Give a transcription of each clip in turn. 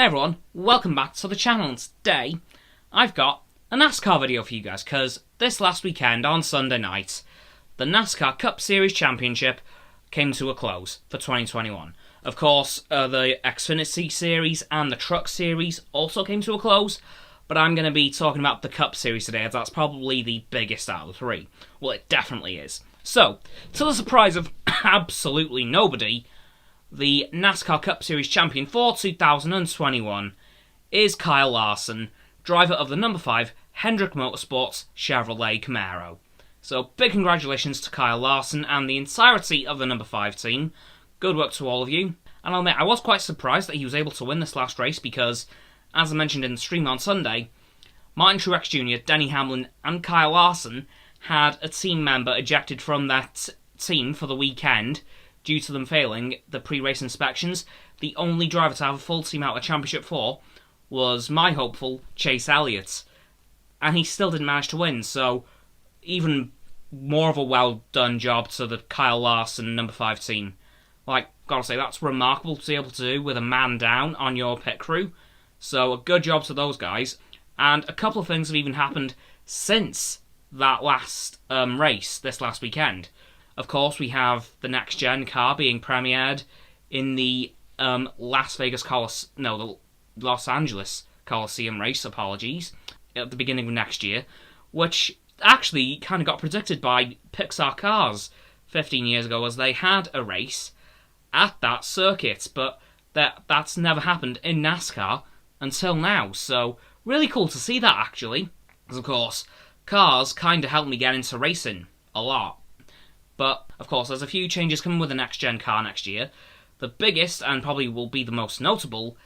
Hey everyone, welcome back to the channel, and today I've got a NASCAR video for you guys, because this last weekend on Sunday night, the NASCAR Cup Series Championship came to a close for 2021. Of course, the Xfinity Series and the Truck Series also came to a close, but I'm going to be talking about the Cup Series today, as that's probably the biggest out of the three. Well, it definitely is. So, to the surprise of absolutely nobody, the NASCAR Cup Series champion for 2021 is Kyle Larson, driver of the number 5 Hendrick Motorsports Chevrolet Camaro. So big congratulations to Kyle Larson and the entirety of the number 5 team. Good work to all of you. And I'll admit, I was quite surprised that he was able to win this last race because, as I mentioned in the stream on Sunday, Martin Truex Jr., Denny Hamlin and Kyle Larson had a team member ejected from that team for the weekend due to them failing the pre-race inspections. The only driver to have a full team out of the championship for was my hopeful Chase Elliott, and he still didn't manage to win, so even more of a well-done job to the Kyle Larson number 5 team. Like, gotta say, that's remarkable to be able to do with a man down on your pit crew, so a good job to those guys. And a couple of things have even happened since that last race, this last weekend. Of course, we have the next-gen car being premiered in the Los Angeles Coliseum race, apologies, at the beginning of next year, which actually kind of got predicted by Pixar Cars 15 years ago, as they had a race at that circuit, but that's never happened in NASCAR until now, so really cool to see that, actually, because, of course, cars kind of helped me get into racing a lot. But, of course, there's a few changes coming with the next-gen car next year. The biggest, and probably will be the most noticeable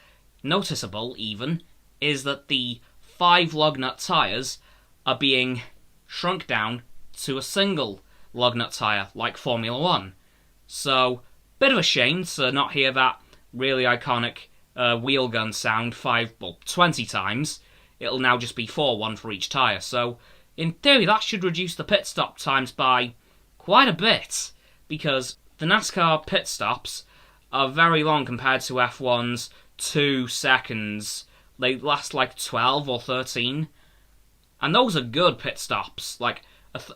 even, is that the 5 lug nut tyres are being shrunk down to a single lug nut tyre, like Formula 1. So, bit of a shame to not hear that really iconic wheel gun sound 20 times. It'll now just be 4, one for each tyre. So, in theory, that should reduce the pit stop times by quite a bit, because the NASCAR pit stops are very long compared to F1's 2 seconds. They last like 12 or 13, and those are good pit stops. Like,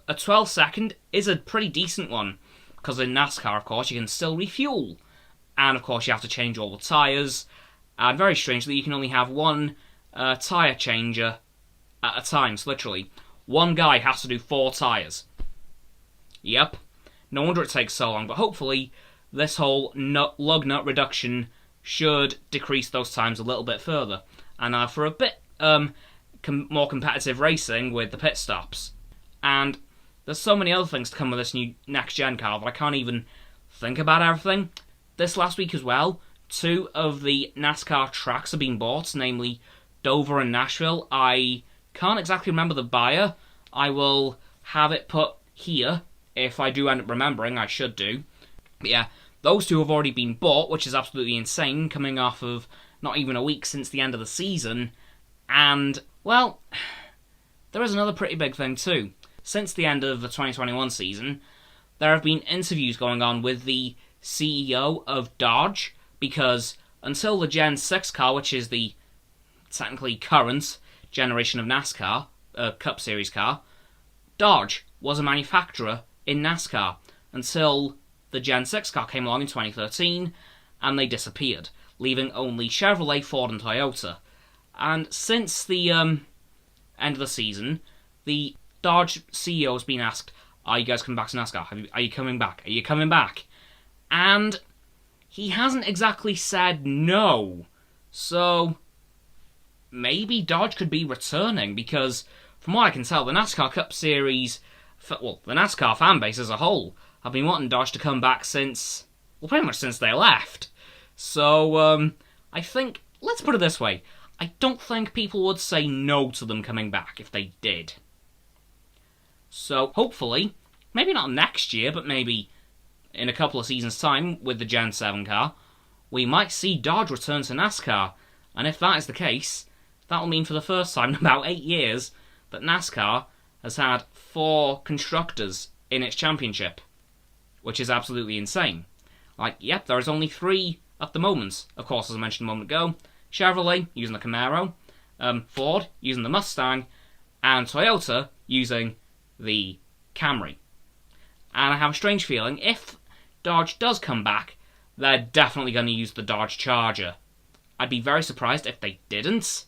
a 12 second is a pretty decent one, because in NASCAR, of course, you can still refuel, and of course you have to change all the tyres, and very strangely, you can only have one tyre changer at a time, so literally, one guy has to do 4 tyres. Yep, no wonder it takes so long, but hopefully this whole lug nut reduction should decrease those times a little bit further, and for a bit more competitive racing with the pit stops. And there's so many other things to come with this new next-gen car that I can't even think about everything. This last week as well, 2 of the NASCAR tracks have been bought, namely Dover and Nashville. I can't exactly remember the buyer. I will have it put here. If I do end up remembering, I should do. But yeah, those 2 have already been bought, which is absolutely insane, coming off of not even a week since the end of the season. And, well, there is another pretty big thing too. Since the end of the 2021 season, there have been interviews going on with the CEO of Dodge, because until the Gen 6 car, which is the technically current generation of NASCAR, Cup Series car, Dodge was a manufacturer in NASCAR until the Gen 6 car came along in 2013, and they disappeared, leaving only Chevrolet, Ford and Toyota. And since the end of the season, the Dodge CEO has been asked, are you guys coming back to NASCAR? Are you coming back? Are you coming back? And he hasn't exactly said no. So maybe Dodge could be returning, because from what I can tell, the NASCAR Cup Series, the NASCAR fan base as a whole, have been wanting Dodge to come back since, well, pretty much since they left. So, I think, let's put it this way, I don't think people would say no to them coming back if they did. So, hopefully, maybe not next year, but maybe in a couple of seasons' time with the Gen 7 car, we might see Dodge return to NASCAR. And if that is the case, that'll mean for the first time in about 8 years that NASCAR has had 4 constructors in its championship, which is absolutely insane. Like, yep, there is only 3 at the moment. Of course, as I mentioned a moment ago, Chevrolet using the Camaro, Ford using the Mustang, and Toyota using the Camry. And I have a strange feeling if Dodge does come back, they're definitely going to use the Dodge Charger. I'd be very surprised if they didn't,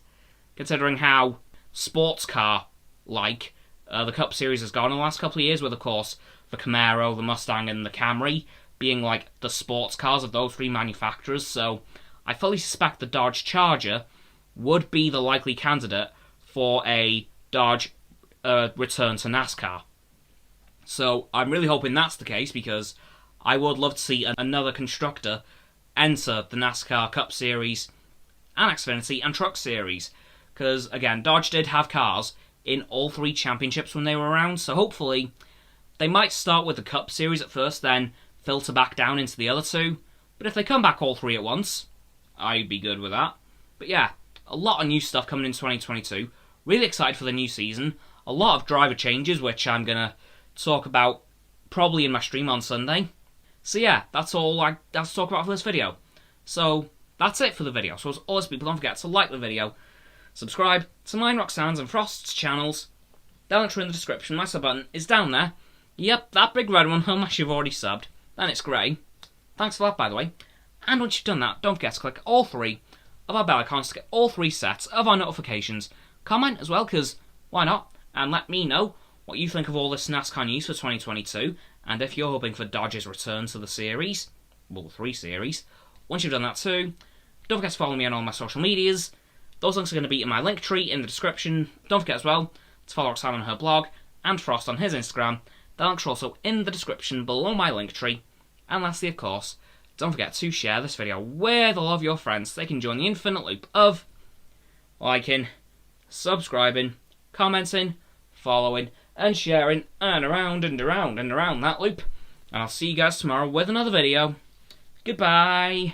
considering how sports car-like the Cup Series has gone in the last couple of years, with, of course, the Camaro, the Mustang, and the Camry being like the sports cars of those three manufacturers. So I fully suspect the Dodge Charger would be the likely candidate for a Dodge return to NASCAR. So I'm really hoping that's the case, because I would love to see another constructor enter the NASCAR Cup Series and Xfinity and Truck Series. Because, again, Dodge did have cars in all three championships when they were around, so hopefully they might start with the Cup Series at first, then filter back down into the other two. But if they come back all three at once, I'd be good with that. But yeah, a lot of new stuff coming in 2022. Really excited for the new season. A lot of driver changes, which I'm going to talk about probably in my stream on Sunday. So yeah, that's all I have to talk about for this video. So that's it for the video. So as always, people, don't forget to like the video, subscribe to mine, Roxanne's and Frost's channels. Down in the description, my sub button is down there. Yep, that big red one, unless you've already subbed. Then it's grey. Thanks for that, by the way. And once you've done that, don't forget to click all three of our bell icons to get all three sets of our notifications. Comment as well, because why not? And let me know what you think of all this NASCAR news for 2022, and if you're hoping for Dodge's return to the series, well, 3 series. Once you've done that too, don't forget to follow me on all my social medias. Those links are going to be in my link tree in the description. Don't forget as well to follow Roxanne on her blog, and Frost on his Instagram. The links are also in the description below my link tree. And lastly, of course, don't forget to share this video with all of your friends so they can join the infinite loop of liking, subscribing, commenting, following, and sharing, and around and around and around that loop. And I'll see you guys tomorrow with another video. Goodbye.